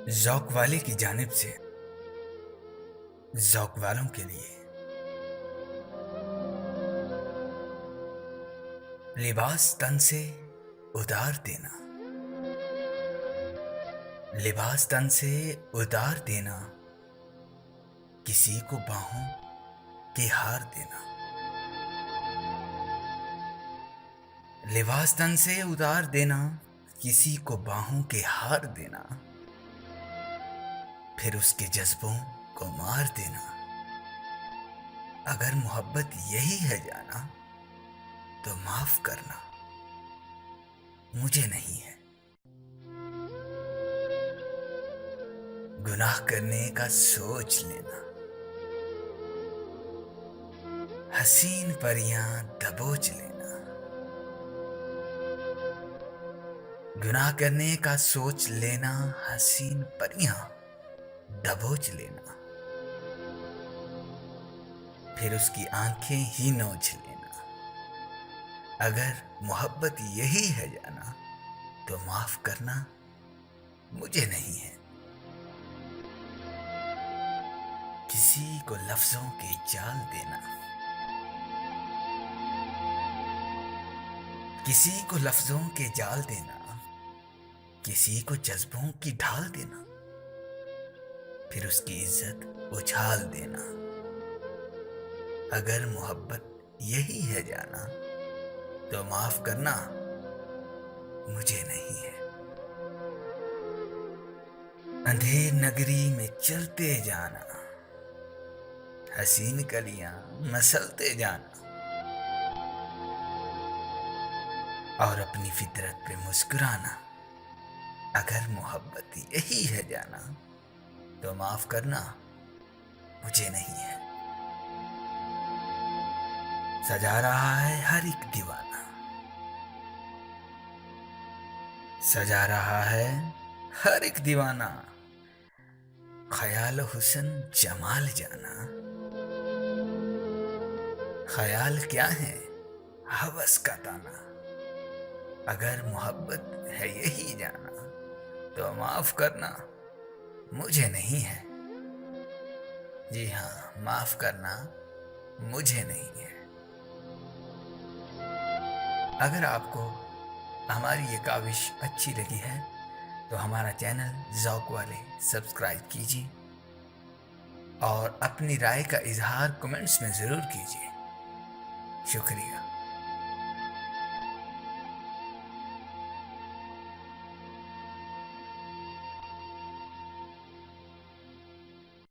ज़ौक वाले की जानिब से ज़ौक वालों के लिए लिबास तन से उतार देना, लिबास तन से उतार देना, किसी को बाहों के हार देना। लिबास तन से उतार देना, किसी को बाहों के हार देना, फिर उसके जज्बों को मार देना। अगर मोहब्बत यही है जाना, तो माफ करना, मुझे नहीं है। गुनाह करने का सोच लेना, हसीन परियां दबोच लेना। गुनाह करने का सोच लेना, हसीन परियां दबोच लेना, फिर उसकी आंखें ही नोच लेना। अगर मोहब्बत यही है जाना, तो माफ करना, मुझे नहीं है। किसी को लफ्जों के जाल देना, किसी को लफ्जों के जाल देना, किसी को जज्बों की ढाल देना, फिर उसकी इज्जत उछाल देना। अगर मोहब्बत यही है जाना, तो माफ करना, मुझे नहीं है। अंधेर नगरी में चलते जाना, हसीन कलियां मसलते जाना, और अपनी फितरत पे मुस्कुराना। अगर मोहब्बत यही है जाना, तो माफ करना, मुझे नहीं है। सजा रहा है हर एक दीवाना, सजा रहा है हर एक दीवाना, ख्याल हुस्न जमाल जाना। ख्याल क्या है, हवस का ताना। अगर मोहब्बत है यही जाना, तो माफ करना, मुझे नहीं है। जी हाँ, माफ करना, मुझे नहीं है। अगर आपको हमारी ये काविश अच्छी लगी है, तो हमारा चैनल ज़ौक वाले सब्सक्राइब कीजिए और अपनी राय का इजहार कमेंट्स में ज़रूर कीजिए। शुक्रिया।